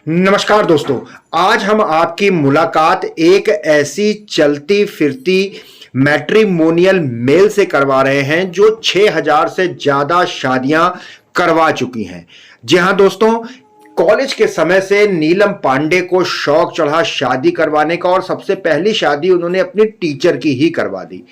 नमस्कार दोस्तों, आज हम आपकी मुलाकात एक ऐसी चलती फिरती मैट्रिमोनियल मेल से करवा रहे हैं जो 6000 से ज्यादा शादियां करवा चुकी हैं। जी हां दोस्तों, कॉलेज के समय से नीलम पांडे को शौक चढ़ा शादी करवाने का और सबसे पहली शादी उन्होंने अपनी टीचर की ही करवा दी।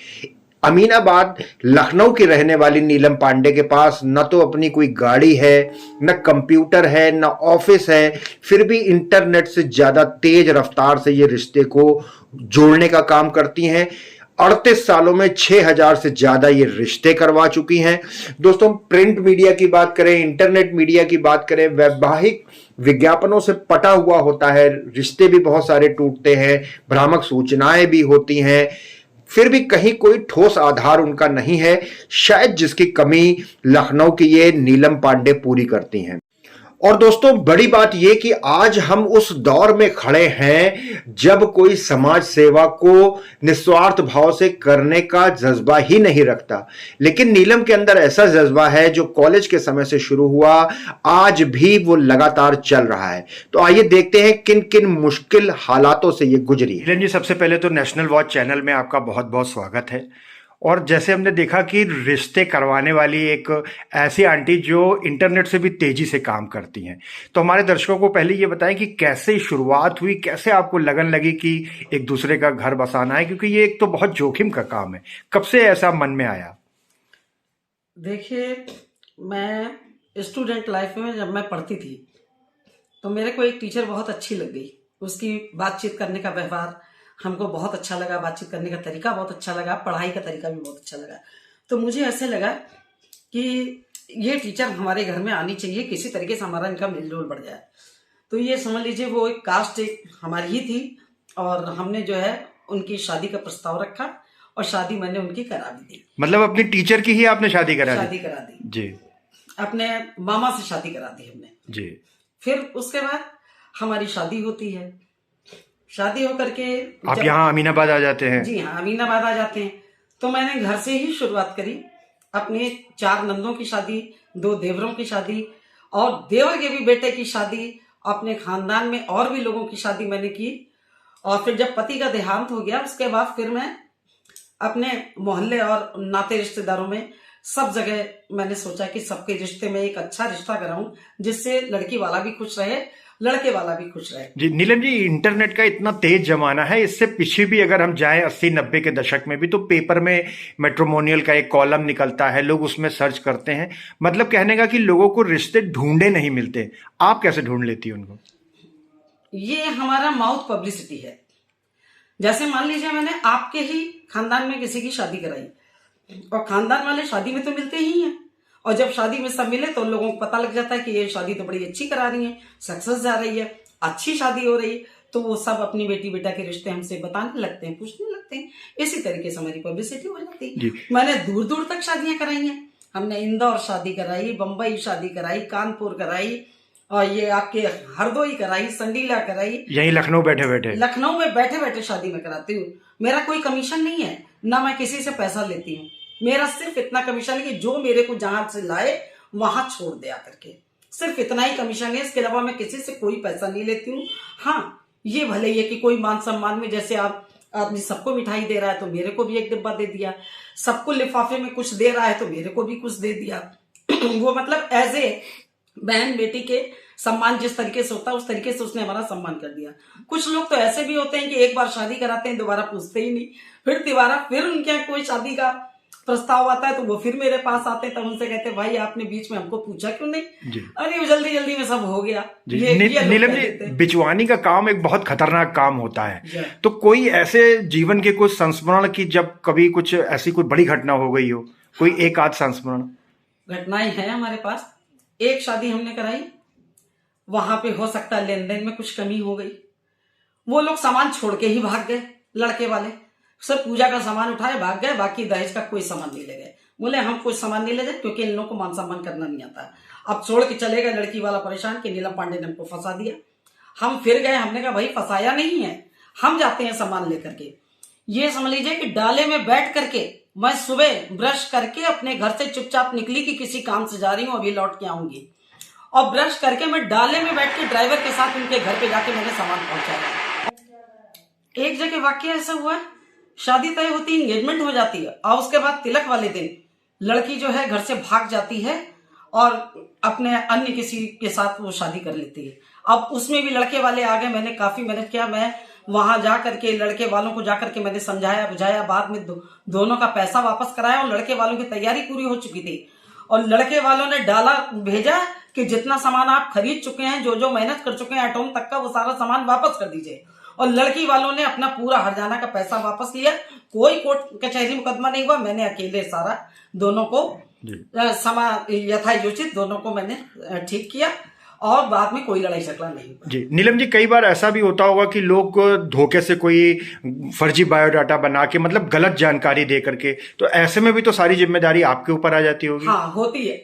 अमीनाबाद लखनऊ की रहने वाली नीलम पांडे के पास न तो अपनी कोई गाड़ी है, न कंप्यूटर है, न ऑफिस है, फिर भी इंटरनेट से ज्यादा तेज रफ्तार से ये रिश्ते को जोड़ने का काम करती हैं। 38 सालों में 6000 से ज्यादा ये रिश्ते करवा चुकी हैं। दोस्तों, प्रिंट मीडिया की बात करें, इंटरनेट मीडिया की बात करें, वैवाहिक विज्ञापनों से पटा हुआ होता है, रिश्ते भी बहुत सारे टूटते हैं, भ्रामक सूचनाएं भी होती हैं, फिर भी कहीं कोई ठोस आधार उनका नहीं है, शायद जिसकी कमी लखनऊ की ये नीलम पांडे पूरी करती हैं। और दोस्तों, बड़ी बात यह कि आज हम उस दौर में खड़े हैं जब कोई समाज सेवा को निस्वार्थ भाव से करने का जज्बा ही नहीं रखता, लेकिन नीलम के अंदर ऐसा जज्बा है जो कॉलेज के समय से शुरू हुआ, आज भी वो लगातार चल रहा है। तो आइए देखते हैं किन किन मुश्किल हालातों से ये गुजरी। नीलम जी, सबसे पहले तो नेशनल वॉच चैनल में आपका बहुत बहुत स्वागत है। और जैसे हमने देखा कि रिश्ते करवाने वाली एक ऐसी आंटी जो इंटरनेट से भी तेजी से काम करती हैं, तो हमारे दर्शकों को पहले ये बताएं कि कैसे शुरुआत हुई, कैसे आपको लगन लगी कि एक दूसरे का घर बसाना है, क्योंकि ये एक तो बहुत जोखिम का काम है। कब से ऐसा मन में आया? देखिए, मैं स्टूडेंट लाइफ में जब मैं पढ़ती थी तो मेरे को एक टीचर बहुत अच्छी लग गई। उसकी बातचीत करने का व्यवहार हमको बहुत अच्छा लगा, बातचीत करने का तरीका बहुत अच्छा लगा, पढ़ाई का तरीका भी बहुत अच्छा लगा। तो मुझे ऐसे लगा कि ये टीचर हमारे घर में आनी चाहिए, किसी तरीके से हमारा इनका मेलजोल बढ़ जाए। तो ये समझ लीजिए वो एक कास्ट हमारी ही थी और हमने जो है उनकी शादी का प्रस्ताव रखा और शादी मैंने उनकी करा भी दी। मतलब अपनी टीचर की ही आपने शादी करा दी जी? अपने मामा से शादी करा दी हमने जी। फिर उसके बाद हमारी शादी होती है। शादी होकर के आप यहाँ अमीनाबाद आ जाते हैं? जी हाँ, अमीनाबाद आ जाते हैं। तो मैंने घर से ही शुरुआत करी। अपने 4 नंदों की शादी, 2 देवरों की शादी और देवर के भी बेटे की शादी, अपने खानदान में और भी लोगों की शादी मैंने की। और फिर जब पति का देहांत हो गया उसके बाद फिर मैं अपने मोहल्ले और नाते रिश्तेदारों में सब जगह मैंने सोचा कि सबके रिश्ते में एक अच्छा रिश्ता कराऊं जिससे लड़की वाला भी खुश रहे, लड़के वाला भी खुश रहे। जी नीलम जी, इंटरनेट का इतना तेज जमाना है, इससे पीछे भी अगर हम जाएं 80-90 के दशक में भी, तो पेपर में मैट्रिमोनियल का एक कॉलम निकलता है, लोग उसमें सर्च करते हैं। मतलब कहने का कि लोगों को रिश्ते ढूंढे नहीं मिलते। आप कैसे ढूंढ लेती हैं उनको? ये हमारा माउथ पब्लिसिटी है। जैसे मान लीजिए मैंने आपके ही खानदान में किसी की शादी कराई और खानदान वाले शादी में तो मिलते ही हैं, और जब शादी में सब मिले तो लोगों को पता लग जाता है कि ये शादी तो बड़ी अच्छी करा रही है, सक्सेस जा रही है, अच्छी शादी हो रही है, तो वो सब अपनी बेटी बेटा के रिश्ते हमसे बताने लगते हैं, पूछने लगते हैं। इसी तरीके से हमारी पब्लिसिटी हो जाती है। मैंने दूर दूर तक शादियां कराई हैं। हमने इंदौर शादी कराई, बम्बई शादी कराई, कानपुर कराई और ये आपके हरदोई कराई, संडीला कराई। यही लखनऊ लखनऊ में बैठे बैठे शादी में कराती हूँ। मेरा कोई कमीशन नहीं है, ना मैं किसी से पैसा लेती हूँ। मेरा सिर्फ इतना कमीशन है कि जो मेरे को जहां से लाए वहां छोड़ दे आकर के, सिर्फ इतना ही कमीशन है। इसके अलावा मैं किसी से कोई पैसा नहीं लेती हूँ। हाँ, ये भले ही है कि कोई मान सम्मान में, जैसे आप आदमी सबको मिठाई दे रहा है तो मेरे को भी एक डिब्बा दे दिया, सबको लिफाफे में कुछ दे रहा है तो मेरे को भी कुछ दे दिया। वो मतलब एज ए बहन बेटी के सम्मान जिस तरीके से होता है उस तरीके से उसने हमारा सम्मान कर दिया। कुछ लोग तो ऐसे भी होते हैं कि एक बार शादी कराते हैं, दोबारा पूछते ही नहीं, फिर उनके यहाँ कोई शादी का प्रस्ताव आता है तो वो फिर मेरे पास आते हैं, तब उनसे कहते हैं भाई आपने बीच में हमको पूछा क्यों नहीं? अरे जल्दी जल्दी में सब हो गया। नीलम जी, बिचवानी का काम एक बहुत खतरनाक काम होता है। तो कोई ऐसे जीवन के कुछ संस्मरण की जब कभी कुछ ऐसी कोई बड़ी घटना हो गई हो, कोई एक आध संस्मरण? घटनाएं हैं हमारे पास। एक शादी हमने कराई, वहां पे हो सकता है लेन देन में कुछ कमी हो गई, वो लोग सामान छोड़ के ही भाग गए। लड़के वाले सब पूजा का सामान उठाए भाग गए, बाकी दहेज का कोई सामान नहीं ले गए। बोले हम कोई सामान नहीं ले जाए क्योंकि इन लोगों को मान सम्मान करना नहीं आता। अब छोड़ के चले गए। लड़की वाला परेशान कि नीलम पांडे ने हमको फंसा दिया। हम फिर गए, हमने कहा भाई फंसाया नहीं है, हम जाते हैं सामान लेकर के। ये समझ लीजिए कि डाले में बैठ करके मैं सुबह ब्रश करके अपने घर से चुपचाप निकली कि किसी काम से जा रही हूं, अभी लौट के आऊंगी। और ब्रश करके मैं डाले में बैठ के ड्राइवर के साथ उनके घर पे जाके मैंने सामान पहुंचाया। एक जगह वाकई ऐसा हुआ है, शादी तय होती है, एंगेजमेंट हो जाती है और उसके बाद तिलक वाले दिन लड़की जो है घर से भाग जाती है और अपने अन्य किसी के साथ वो शादी कर लेती है। अब उसमें भी लड़के वाले आ गए, मैंने काफी मेहनत किया, मैं वहां जा करके लड़के वालों को जाकर के मैंने समझाया बुझाया, बाद में दोनों का पैसा वापस कराया और लड़के वालों की तैयारी पूरी हो चुकी थी और लड़के वालों ने डाला भेजा कि जितना सामान आप खरीद चुके हैं, जो जो मेहनत कर चुके हैं एटोम तक का, वो सारा सामान वापस कर दीजिए। और लड़की वालों ने अपना पूरा हर्जाना का पैसा वापस लिया, कोई कोर्ट कचहरी मुकदमा नहीं हुआ, मैंने अकेले सारा दोनों को यथायोचित दोनों को मैंने ठीक किया और बाद में कोई लड़ाई झगड़ा नहीं हुआ। जी नीलम जी, कई बार ऐसा भी होता होगा कि लोग धोखे से कोई फर्जी बायोडाटा बना के, मतलब गलत जानकारी दे करके, तो ऐसे में भी तो सारी जिम्मेदारी आपके ऊपर आ जाती होगी। हाँ होती है,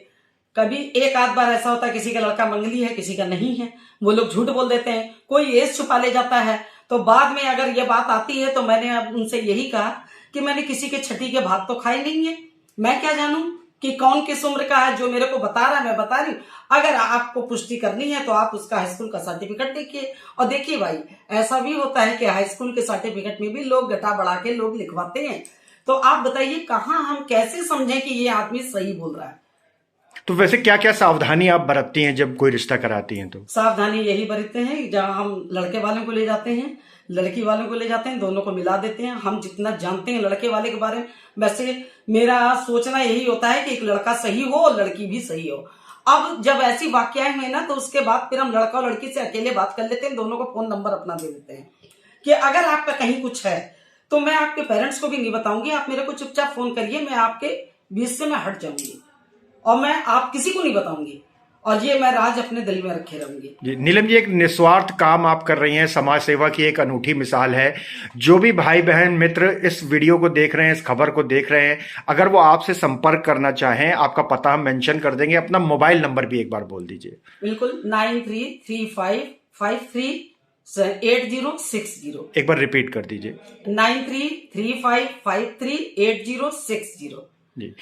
कभी एक आध बार ऐसा होता है किसी का लड़का मंगली है किसी का नहीं है, वो लोग झूठ बोल देते हैं, कोई एज छुपा ले जाता है, तो बाद में अगर ये बात आती है तो मैंने अब उनसे यही कहा कि मैंने किसी के छठी के भात तो खाए नहीं है, मैं क्या जानूं कि कौन किस उम्र का है, जो मेरे को बता रहा है मैं बता रही हूँ। अगर आपको पुष्टि करनी है तो आप उसका हाई स्कूल का सर्टिफिकेट देखिए। और देखिए भाई, ऐसा भी होता है कि हाई स्कूल के सर्टिफिकेट में भी लोग घटा बढ़ा के लोग लिखवाते हैं, तो आप बताइए कहाँ हम कैसे समझें कि ये आदमी सही बोल रहा है। तो वैसे क्या क्या सावधानी आप बरतती हैं जब कोई रिश्ता कराती हैं? तो सावधानी यही बरतते हैं, जहाँ हम लड़के वालों को ले जाते हैं लड़की वालों को ले जाते हैं, दोनों को मिला देते हैं। हम जितना जानते हैं लड़के वाले के बारे में, वैसे मेरा सोचना यही होता है कि एक लड़का सही हो और लड़की भी सही हो। अब जब ऐसी वाकयाएं हुई ना, तो उसके बाद फिर हम लड़का और लड़की से अकेले बात कर लेते हैं, दोनों को फोन नंबर अपना दे देते हैं कि अगर आपका कहीं कुछ है तो मैं आपके पेरेंट्स को भी नहीं बताऊंगी, आप मेरे को चुपचाप फोन करिए, मैं आपके बीच से मैं हट जाऊंगी और मैं आप किसी को नहीं बताऊंगी और ये मैं राज अपने दिल में रखे रहूंगी। जी नीलम जी, एक निस्वार्थ काम आप कर रही हैं, समाज सेवा की एक अनूठी मिसाल है। जो भी भाई बहन मित्र इस वीडियो को देख रहे हैं, इस खबर को देख रहे हैं, अगर वो आपसे संपर्क करना चाहें, आपका पता हम मेंशन कर देंगे, अपना मोबाइल नंबर भी एक बार बोल दीजिए। बिल्कुल, 9335538060। एक बार रिपीट कर दीजिए। 9335538060 जी।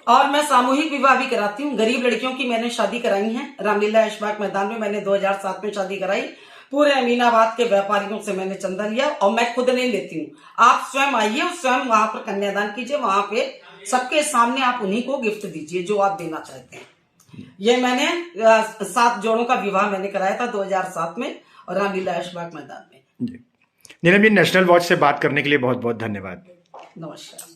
और मैं सामूहिक विवाह भी कराती हूँ, गरीब लड़कियों की मैंने शादी कराई है। रामलीला ऐशबाग मैदान में मैंने 2007 में शादी कराई, पूरे अमीनाबाद के व्यापारियों से मैंने चंदा लिया और मैं खुद नहीं लेती हूँ, आप स्वयं आइए और स्वयं वहां पर कन्यादान कीजिए, वहां पे सबके सामने आप उन्हीं को गिफ्ट दीजिए जो आप देना चाहते हैं। ये मैंने 7 जोड़ों का विवाह मैंने कराया था 2007 में और रामलीला ऐशबाग मैदान में। नीलम जी, नेशनल वॉच से बात करने के लिए बहुत बहुत धन्यवाद। नमस्कार।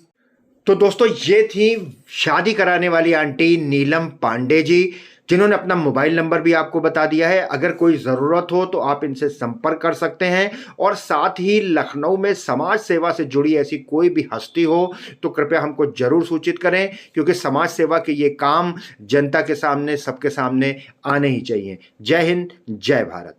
तो दोस्तों, ये थी शादी कराने वाली आंटी नीलम पांडे जी, जिन्होंने अपना मोबाइल नंबर भी आपको बता दिया है। अगर कोई ज़रूरत हो तो आप इनसे संपर्क कर सकते हैं। और साथ ही लखनऊ में समाज सेवा से जुड़ी ऐसी कोई भी हस्ती हो तो कृपया हमको ज़रूर सूचित करें, क्योंकि समाज सेवा के ये काम जनता के सामने, सबके सामने आने ही चाहिए। जय हिंद, जय भारत।